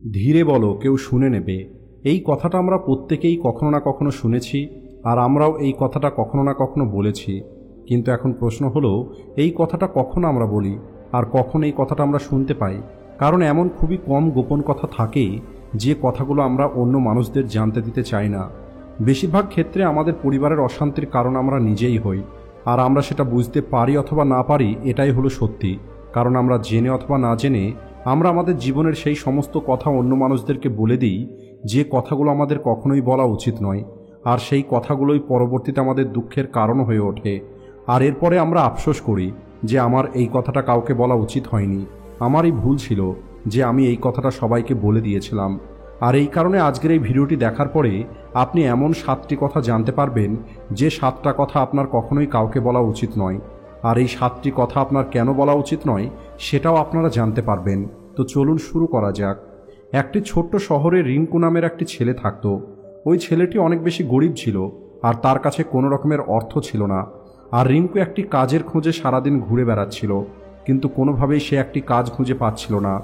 ধীরে বলো, কেউ শুনে নেবে। এই কথাটা আমরা প্রত্যেকেই কখনো না কখনো শুনেছি, আর আমরাও এই কথাটা কখনো না কখনো বলেছি। কিন্তু এখন প্রশ্ন হলো, এই কথাটা কখন আমরা বলি আর কখন এই কথাটা আমরা শুনতে পাই? কারণ এমন খুবই কম গোপন কথা থাকে যে কথাগুলো আমরা অন্য মানুষদের জানতে দিতে চাই না। বেশিরভাগ ক্ষেত্রে আমাদের পরিবারের অশান্তির কারণ আমরা নিজেই হই, আর আমরা সেটা বুঝতে পারি অথবা না পারি, এটাই হলো সত্যি। কারণ আমরা জেনে অথবা না জেনে আমরা আমাদের জীবনের সেই সমস্ত কথা অন্য মানুষদেরকে বলে দিই যে কথাগুলো আমাদের কখনোই বলা উচিত নয়, আর সেই কথাগুলোই পরবর্তীতে আমাদের দুঃখের কারণ হয়ে ওঠে। আর এরপরে আমরা আফসোস করি যে আমার এই কথাটা কাউকে বলা উচিত হয়নি, আমারই ভুল ছিল যে আমি এই কথাটা সবাইকে বলে দিয়েছিলাম। আর এই কারণে আজকের এই ভিডিওটি দেখার পরে আপনি এমন 7টি কথা জানতে পারবেন যে 7টা কথা আপনার কখনোই কাউকে বলা উচিত নয়। আর এই 7টি কথা আপনার কেন বলা উচিত নয় সেটাও আপনারা জানতে পারবেন। তো চলুন শুরু করা যাক। একটি ছোট্ট শহরে রিঙ্কু নামের একটি ছেলে থাকত। ওই ছেলেটি অনেক বেশি গরিব ছিল, আর তার কাছে কোনো রকমের অর্থ ছিল না। আর রিঙ্কু একটি কাজের খোঁজে সারাদিন ঘুরে বেড়াচ্ছিল, কিন্তু কোনোভাবেই সে একটি কাজ খুঁজে পাচ্ছিল না।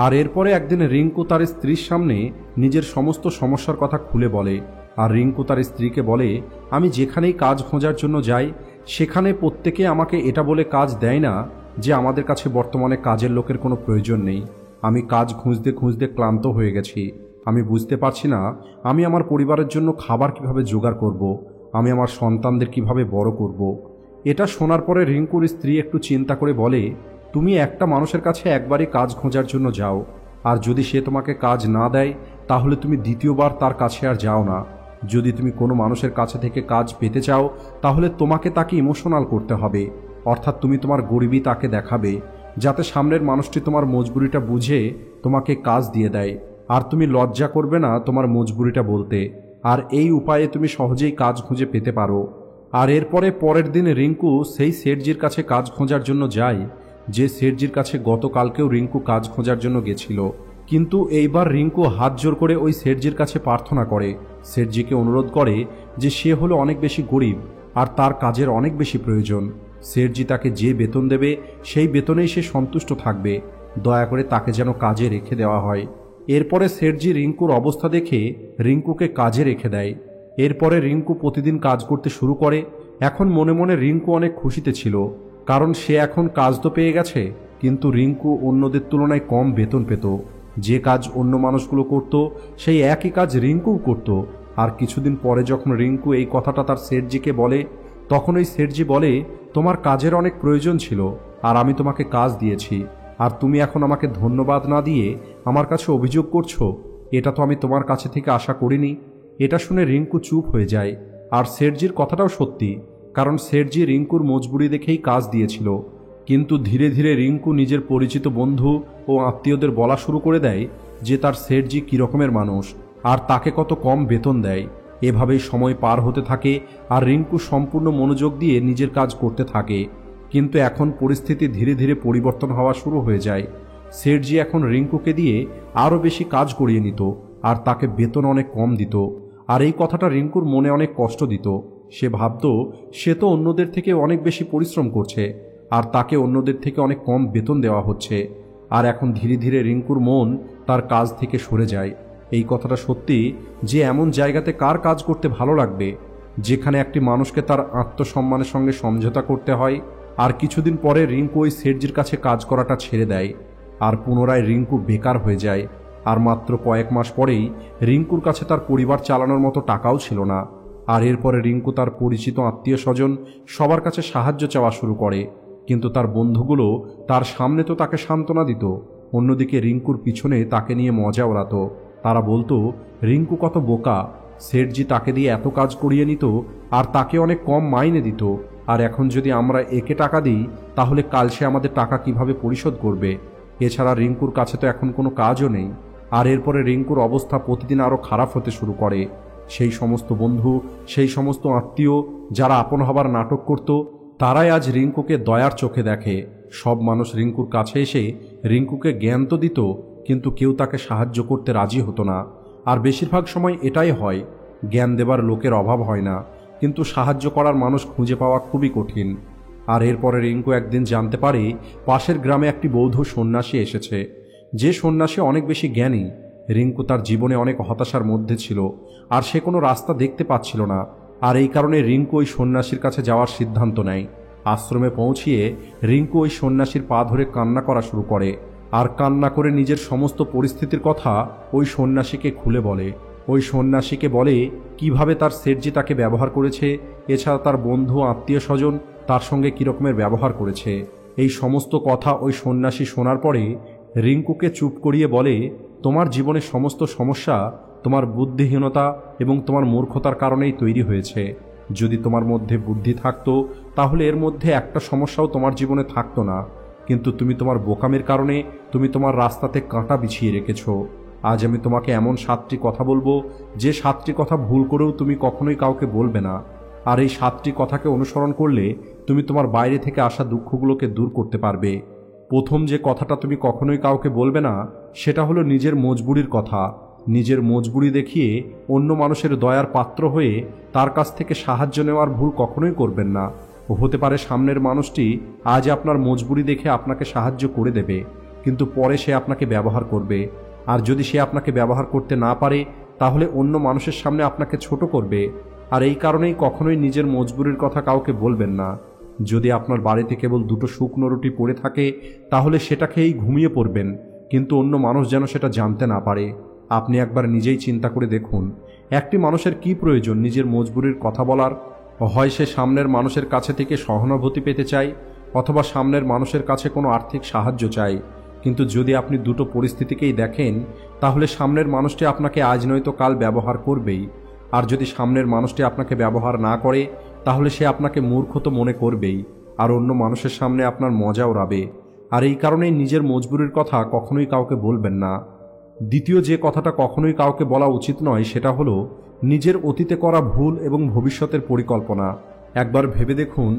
আর এরপরে একদিন রিঙ্কু তার স্ত্রীর সামনে নিজের সমস্ত সমস্যার কথা খুলে বলে। আর রিঙ্কু তার স্ত্রীকে বলে, আমি যেখানেই কাজ খোঁজার জন্য যাই সেখানে প্রত্যেকে আমাকে এটা বলে কাজ দেয় না যে আমাদের কাছে বর্তমানে কাজের লোকের কোনো প্রয়োজন নেই। আমি কাজ খুঁজতে খুঁজতে ক্লান্ত হয়ে গেছি। আমি বুঝতে পারছি না আমি আমার পরিবারের জন্য খাবার কিভাবে জোগাড় করব, আমি আমার সন্তানদের কিভাবে বড় করব। এটা শোনার পরে রিঙ্কুর স্ত্রী একটু চিন্তা করে বলে, তুমি একটা মানুষের কাছে একবারই কাজ খোঁজার জন্য যাও, আর যদি সে তোমাকে কাজ না দেয় তাহলে তুমি দ্বিতীয়বার তার কাছে আর যাও না। যদি তুমি কোনো মানুষের কাছে থেকে কাজ পেতে চাও তাহলে তোমাকে তাকে ইমোশনাল করতে হবে, অর্থাৎ তুমি তোমার গরিবী তাকে দেখাবে, যাতে সামনের মানুষটি তোমার মজবুরিটা বুঝে তোমাকে কাজ দিয়ে দেয়। আর তুমি লজ্জা করবে না তোমার মজবুরিটা বলতে, আর এই উপায়ে তুমি সহজেই কাজ খুঁজে পেতে পারো। আর এরপরে পরের দিন রিঙ্কু সেই শেঠজির কাছে কাজ খোঁজার জন্য যায়, যে শেঠজির কাছে গতকালকেও রিঙ্কু কাজ খোঁজার জন্য গেছিল। কিন্তু এইবার রিঙ্কু হাত জোর করে ওই শেঠজির কাছে প্রার্থনা করে, শেঠজিকে অনুরোধ করে যে সে হলো অনেক বেশি গরিব আর তার কাজের অনেক বেশি প্রয়োজন। শেঠজি তাকে যে বেতন দেবে সেই বেতনেই সে সন্তুষ্ট থাকবে, দয়া করে তাকে যেন কাজে রেখে দেওয়া হয়। এরপরে শেঠজি রিঙ্কুর অবস্থা দেখে রিঙ্কুকে কাজে রেখে দেয়। এরপরে রিঙ্কু প্রতিদিন কাজ করতে শুরু করে। এখন মনে মনে রিঙ্কু অনেক খুশিতে ছিল, কারণ সে এখন কাজ তো পেয়ে গেছে, কিন্তু রিঙ্কু অন্যদের তুলনায় কম বেতন পেত। যে কাজ অন্য মানুষগুলো করত সেই একই কাজ রিঙ্কুও করত। আর কিছুদিন পরে যখন রিঙ্কু এই কথাটা তার শেঠজিকে বলে, তখন ওই শেঠজি বলে, তোমার কাজের অনেক প্রয়োজন ছিল আর আমি তোমাকে কাজ দিয়েছি, আর তুমি এখন আমাকে ধন্যবাদ না দিয়ে আমার কাছে অভিযোগ করছো, এটা তো আমি তোমার কাছে থেকে আশা করিনি। এটা শুনে রিঙ্কু চুপ হয়ে যায়। আর শেঠজির কথাটাও সত্যি, কারণ শেঠজি রিঙ্কুর মজবুরি দেখেই কাজ দিয়েছিল। কিন্তু ধীরে ধীরে রিঙ্কু নিজের পরিচিত বন্ধু ও আত্মীয়দের বলা শুরু করে দেয় যে তার শেঠজি কী রকমের মানুষ আর তাকে কত কম বেতন দেয়। এভাবেই সময় পার হতে থাকে আর রিঙ্কু সম্পূর্ণ মনোযোগ দিয়ে নিজের কাজ করতে থাকে। কিন্তু এখন পরিস্থিতি ধীরে ধীরে পরিবর্তন হওয়া শুরু হয়ে যায়। শেঠজি এখন রিঙ্কুকে দিয়ে আরও বেশি কাজ করিয়ে নিত আর তাকে বেতন অনেক কম দিত। আর এই কথাটা রিঙ্কুর মনে অনেক কষ্ট দিত। সে ভাবত সে তো অন্যদের থেকে অনেক বেশি পরিশ্রম করছে আর তাকে অন্যদের থেকে অনেক কম বেতন দেওয়া হচ্ছে। আর এখন ধীরে ধীরে রিঙ্কুর মন তার কাজ থেকে সরে যায়। এই কথাটা সত্যি যে এমন জায়গাতে কার কাজ করতে ভালো লাগবে যেখানে একটি মানুষকে তার আত্মসম্মানের সঙ্গে সমঝোতা করতে হয়। আর কিছুদিন পরে রিঙ্কু ওই শেঠজির কাছে কাজ করাটা ছেড়ে দেয়, আর পুনরায় রিঙ্কু বেকার হয়ে যায়। আর মাত্র কয়েক মাস পরেই রিঙ্কুর কাছে তার পরিবার চালানোর মতো টাকাও ছিল না। আর এরপরে রিঙ্কু তার পরিচিত আত্মীয় স্বজন সবার কাছে সাহায্য চাওয়া শুরু করে, কিন্তু তার বন্ধুগুলো তার সামনে তো তাকে সান্ত্বনা দিত, অন্যদিকে রিঙ্কুর পিছনে তাকে নিয়ে মজা ওড়াতো। তারা বলতো রিঙ্কু কত বোকা, শেঠজি তাকে দিয়ে এত কাজ করিয়ে নিত আর তাকে অনেক কম মাইনে দিত, আর এখন যদি আমরা একে টাকা দিই তাহলে কাল সে আমাদের টাকা কিভাবে পরিশোধ করবে। এছাড়া রিঙ্কুর কাছে তো এখন কোনো কাজও নেই। আর এরপরে রিঙ্কুর অবস্থা প্রতিদিন আরও খারাপ হতে শুরু করে। সেই সমস্ত বন্ধু, সেই সমস্ত আত্মীয় যারা আপন হবার নাটক করত, তারাই আজ রিঙ্কুকে দয়ার চোখে দেখে। সব মানুষ রিঙ্কুর কাছে এসে রিঙ্কুকে জ্ঞান তো দিত, কিন্তু কেউ তাকে সাহায্য করতে রাজি হতো না। আর বেশিরভাগ সময় এটাই হয়, জ্ঞান দেবার লোকের অভাব হয় না, কিন্তু সাহায্য করার মানুষ খুঁজে পাওয়া খুবই কঠিন। আর এরপরে রিঙ্কু একদিন জানতে পারে পাশের গ্রামে একটি বৌদ্ধ সন্ন্যাসী এসেছে, যে সন্ন্যাসী অনেক বেশি জ্ঞানী রিঙ্কু তার জীবনে অনেক হতাশার মধ্যে ছিল, আর সে কোনো রাস্তা দেখতে পাচ্ছিল না। আর এই কারণে রিঙ্কু ওই সন্ন্যাসীর কাছে যাওয়ার সিদ্ধান্ত নেয়। আশ্রমে পৌঁছিয়ে রিঙ্কু ওই সন্ন্যাসীর পা ধরে কান্না করা শুরু করে, আর কান্না করে নিজের সমস্ত পরিস্থিতির কথা ওই সন্ন্যাসীকে খুলে বলে। ওই সন্ন্যাসীকে বলে কিভাবে তার শেঠজি তাকে ব্যবহার করেছে, এছাড়া তার বন্ধু আত্মীয় স্বজন তার সঙ্গে কীরকমের ব্যবহার করেছে। এই সমস্ত কথা ওই সন্ন্যাসী শোনার পরে রিঙ্কুকে চুপ করিয়ে বলে, তোমার জীবনের সমস্ত সমস্যা তোমার বুদ্ধিহীনতা এবং তোমার মূর্খতার কারণেই তৈরি হয়েছে। যদি তোমার মধ্যে বুদ্ধি থাকতো তাহলে এর মধ্যে একটা সমস্যাও তোমার জীবনে থাকতো না, কিন্তু তুমি তোমার বোকামির কারণে তুমি তোমার রাস্তাতে কাঁটা বিছিয়ে রেখেছো। আজ আমি তোমাকে এমন 7টি কথা বলবো যে 7টি কথা ভুল করেও তুমি কখনোই কাউকে বলবে না। আর এই 7টি কথাকে অনুসরণ করলে তুমি তোমার বাইরে থেকে আসা দুঃখগুলোকে দূর করতে পারবে। প্রথম যে কথাটা তুমি কখনোই কাউকে বলবে না সেটা হলো নিজের মজবুরির কথা। নিজের মজবুরি দেখিয়ে অন্য মানুষের দয়ার পাত্র হয়ে তার কাছ থেকে সাহায্য নেওয়ার ভুল কখনোই করবেন না। হতে পারে সামনের মানুষটি আজ আপনার মজবুরি দেখে আপনাকে সাহায্য করে দেবে, কিন্তু পরে সে আপনাকে ব্যবহার করবে। আর যদি সে আপনাকে ব্যবহার করতে না পারে তাহলে অন্য মানুষের সামনে আপনাকে ছোট করবে। আর এই কারণেই কখনোই নিজের মজবুরির কথা কাউকে বলবেন না। যদি আপনার বাড়িতে কেবল 2টো শুকনো রুটি পড়ে থাকে তাহলে সেটা খেয়েই ঘুমিয়ে পড়বেন, কিন্তু অন্য মানুষ যেন সেটা জানতে না পারে। আপনি একবার নিজেই চিন্তা করে দেখুন, একটি মানুষের কি প্রয়োজন নিজের মজবুরির কথা বলার? হয় সে সামনের মানুষের কাছে থেকে সহানুভূতি পেতে চায়, অথবা সামনের মানুষের কাছে কোনো আর্থিক সাহায্য চায়। কিন্তু যদি আপনি দুটো পরিস্থিতিকেই দেখেন তাহলে সামনের মানুষটি আপনাকে আজ নয়তো কাল ব্যবহার করবেই। আর যদি সামনের মানুষটি আপনাকে ব্যবহার না করে তাহলে সে আপনাকে মূর্খ তো মনে করবেই, আর অন্য মানুষের সামনে আপনার মজা ওড়াবে। আর এই কারণেই নিজের মজবুরির কথা কখনোই কাউকে বলবেন না। দ্বিতীয় যে কথাটা কখনোই কাউকে বলা উচিত নয় সেটা হলো নিজের অতীতে করা ভুল এবং ভবিষ্যতের পরিকল্পনা। একবার ভেবে দেখুন,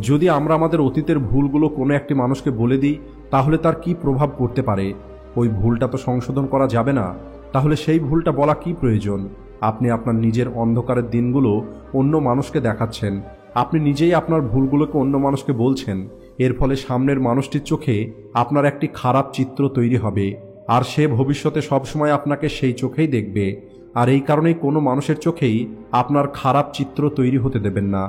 যদি আমরা আমাদের অতীতের ভুলগুলো কোনো একটি মানুষকে বলে দিই তাহলে তার কি প্রভাব পড়তে পারে। ওই ভুলটা তো সংশোধন করা যাবে না, তাহলে সেই ভুলটা বলা কি প্রয়োজন? আপনি আপনার নিজের অন্ধকারের দিনগুলো অন্য মানুষকে দেখাচ্ছেন, আপনি নিজেই আপনার ভুলগুলোকে অন্য মানুষকে বলছেন। এর ফলে সামনের মানুষটির চোখে আপনার একটি খারাপ চিত্র তৈরি হবে, আর সে ভবিষ্যতে সবসময় আপনাকে সেই চোখেই দেখবে। আর এই কারণেই কোনো মানুষের চোখেই আপনার খারাপ চিত্র তৈরি হতে দেবেন না।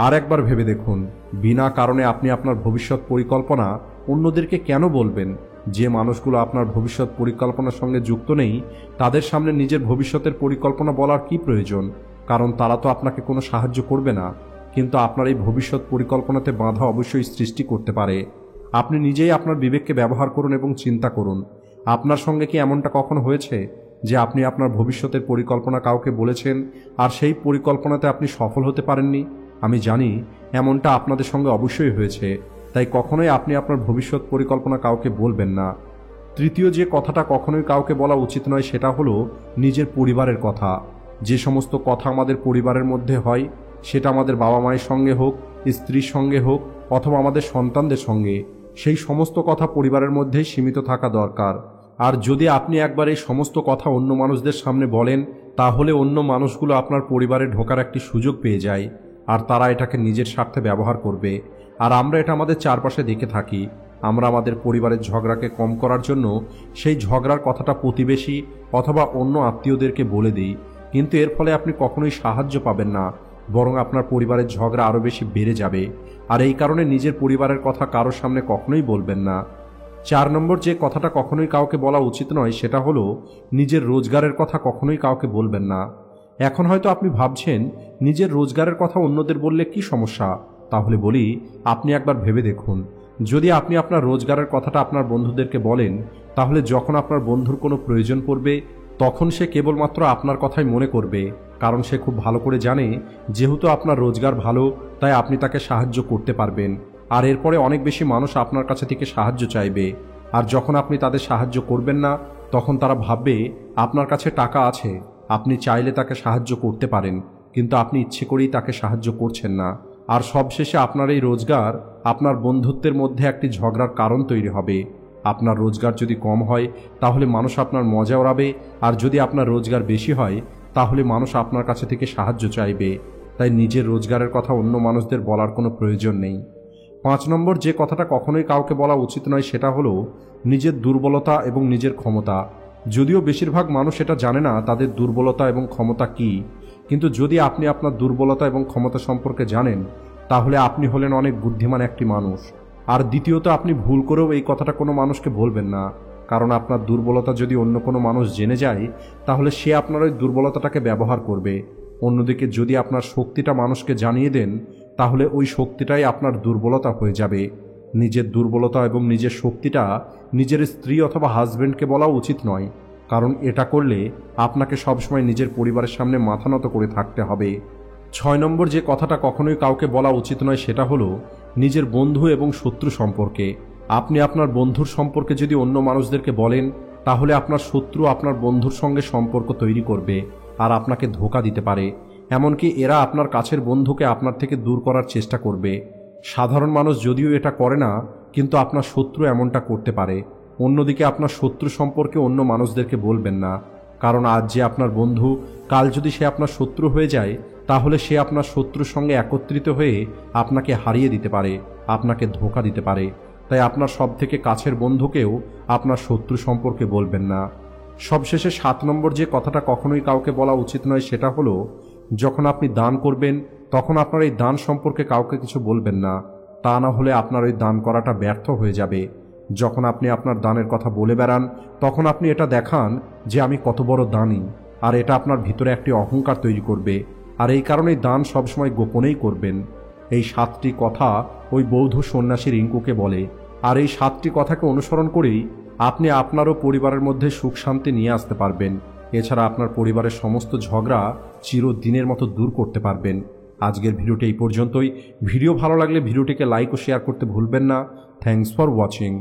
আর একবার ভেবে দেখুন, বিনা কারণে আপনি আপনার ভবিষ্যৎ পরিকল্পনা অন্যদেরকে কেন বলবেন? যে মানুষগুলো আপনার ভবিষ্যৎ পরিকল্পনার সঙ্গে যুক্ত নেই তাদের সামনে নিজের ভবিষ্যতের পরিকল্পনা বলার কি প্রয়োজন? কারণ তারা তো আপনাকে কোনো সাহায্য করবে না, কিন্তু আপনার এই ভবিষ্যৎ পরিকল্পনাতে বাধা অবশ্যই সৃষ্টি করতে পারে। আপনি নিজেই আপনার বিবেককে ব্যবহার করুন এবং চিন্তা করুন, আপনার সঙ্গে কি এমনটা কখনো হয়েছে যে আপনি আপনার ভবিষ্যতের পরিকল্পনা কাউকে বলেছেন আর সেই পরিকল্পনাতে আপনি সফল হতে পারেননি? আমি জানি এমনটা আপনাদের সঙ্গে অবশ্যই হয়েছে, তাই কখনোই আপনি আপনার ভবিষ্যৎ পরিকল্পনা কাউকে বলবেন না। তৃতীয় যে কথাটা কখনোই কাউকে বলা উচিত নয় সেটা হলো নিজের পরিবারের কথা। যে সমস্ত কথা আমাদের পরিবারের মধ্যে হয়, সেটা আমাদের বাবা মায়ের সঙ্গে হোক, স্ত্রীর সঙ্গে হোক, অথবা আমাদের সন্তানদের সঙ্গে, সেই সমস্ত কথা পরিবারের মধ্যেই সীমিত থাকা দরকার। আর যদি আপনি একবার এই সমস্ত কথা অন্য মানুষদের সামনে বলেন তাহলে অন্য মানুষগুলো আপনার পরিবারে ঢোকার একটি সুযোগ পেয়ে যায়, আর তারা এটাকে নিজের স্বার্থে ব্যবহার করবে। আর আমরা এটা আমাদের চারপাশে দেখে থাকি। আমরা আমাদের পরিবারের ঝগড়াকে কম করার জন্য সেই ঝগড়ার কথাটা প্রতিবেশী অথবা অন্য আত্মীয়দেরকে বলে দিই, কিন্তু এর ফলে আপনি কখনোই সাহায্য পাবেন না, বরং আপনার পরিবারের ঝগড়া আরও বেশি বেড়ে যাবে। আর এই কারণে নিজের পরিবারের কথা কারোর সামনে কখনোই বলবেন না। 4 নম্বর যে কথাটা কখনোই কাউকে বলা উচিত নয় সেটা হলো নিজের রোজগারের কথা কখনোই কাউকে বলবেন না। এখন হয়তো আপনি ভাবছেন নিজের রোজগারের কথা অন্যদের বললে কি সমস্যা? তাহলে বলি, আপনি একবার ভেবে দেখুন, যদি আপনি আপনার রোজগারের কথাটা আপনার বন্ধুদেরকে বলেন তাহলে যখন আপনার বন্ধুর কোনো প্রয়োজন পড়বে তখন সে কেবলমাত্র আপনার কথাই মনে করবে, কারণ সে খুব ভালো করে জানে যেহেতু আপনার রোজগার ভালো তাই আপনি তাকে সাহায্য করতে পারবেন। আর এরপরে অনেক বেশি মানুষ আপনার কাছে থেকে সাহায্য চাইবে, আর যখন আপনি তাদের সাহায্য করবেন না তখন তারা ভাববে আপনার কাছে টাকা আছে, আপনি চাইলে তাকে সাহায্য করতে পারেন, কিন্তু আপনি ইচ্ছে করেই তাকে সাহায্য করছেন না। আর সবশেষে আপনার এই রোজগার আপনার বন্ধুত্বের মধ্যে একটি ঝগড়ার কারণ তৈরি হবে। আপনার রোজগার যদি কম হয় তাহলে মানুষ আপনার মজা ওড়াবে, আর যদি আপনার রোজগার বেশি হয় তাহলে মানুষ আপনার কাছে থেকে সাহায্য চাইবে। তাই নিজের রোজগারের কথা অন্য মানুষদের বলার কোনো প্রয়োজন নেই। 5 নম্বর যে কথাটা কখনোই কাউকে বলা উচিত নয় সেটা হলো নিজের দুর্বলতা এবং নিজের ক্ষমতা। যদিও বেশিরভাগ মানুষ এটা জানে না তাদের দুর্বলতা এবং ক্ষমতা কী, কিন্তু যদি আপনি আপনার দুর্বলতা এবং ক্ষমতা সম্পর্কে জানেন তাহলে আপনি হলেন অনেক বুদ্ধিমান একটি মানুষ। আর দ্বিতীয়ত, আপনি ভুল করেও এই কথাটা কোনো মানুষকে বলবেন না, কারণ আপনার দুর্বলতা যদি অন্য কোনো মানুষ জেনে যায় তাহলে সে আপনার ওই দুর্বলতাটাকে ব্যবহার করবে। অন্যদিকে যদি আপনার শক্তিটা মানুষকে জানিয়ে দেন তাহলে ওই শক্তিটাই আপনার দুর্বলতা হয়ে যাবে। নিজের দুর্বলতা এবং নিজের শক্তিটা নিজের স্ত্রী অথবা হাজব্যান্ডকে বলা উচিত নয়, কারণ এটা করলে আপনাকে সবসময় নিজের পরিবারের সামনে মাথা নত করে থাকতে হবে। 6 নম্বর যে কথাটা কখনোই কাউকে বলা উচিত নয় সেটা হলো নিজের বন্ধু এবং শত্রু সম্পর্কে। আপনি আপনার বন্ধুর সম্পর্কে যদি অন্য মানুষদেরকে বলেন তাহলে আপনার শত্রু আপনার বন্ধুর সঙ্গে সম্পর্ক তৈরি করবে আর আপনাকে ধোঁকা দিতে পারে। এমনকি এরা আপনার কাছের বন্ধুকে আপনার থেকে দূর করার চেষ্টা করবে। সাধারণ মানুষ যদিও এটা করে না, কিন্তু আপনার শত্রু এমনটা করতে পারে। অন্যদিকে আপনার শত্রু সম্পর্কে অন্য মানুষদেরকে বলবেন না, কারণ আজ যে আপনার বন্ধু, কাল যদি সে আপনার শত্রু হয়ে যায় তাহলে সে আপনার শত্রুর সঙ্গে একত্রিত হয়ে আপনাকে হারিয়ে দিতে পারে, আপনাকে ধোঁকা দিতে পারে। তাই আপনার সবথেকে কাছের বন্ধুকেও আপনার শত্রু সম্পর্কে বলবেন না। সবশেষে 7 নম্বর যে কথাটা কখনোই কাউকে বলা উচিত নয় সেটা হলো যখন আপনি দান করবেন তখন আপনার এই দান সম্পর্কে কাউকে কিছু বলবেন না, তা না হলে আপনার ওই দান করাটা ব্যর্থ হয়ে যাবে। যখন আপনি আপনার দানের কথা বলে বেড়ান তখন আপনি এটা দেখান যে আমি কত বড় দানী, আর এটা আপনার ভিতরে একটি অহংকার তৈরি করবে। আর এই কারণেই দান সবসময় গোপনেই করবেন। এই 7টি কথা ওই বৌদ্ধ সন্ন্যাসী রিঙ্কুকে বলে, আর এই 7টি কথাকে অনুসরণ করেই আপনি আপনারও পরিবারের মধ্যে সুখ শান্তি নিয়ে আসতে পারবেন। এছাড়া আপনার পরিবারের সমস্ত ঝগড়া চিরদিনের মতো দূর করতে পারবেন। আজকের ভিডিওটি এই পর্যন্তই। ভিডিও ভালো লাগলে ভিডিওটিকে লাইক ও শেয়ার করতে ভুলবেন না। Thanks for watching.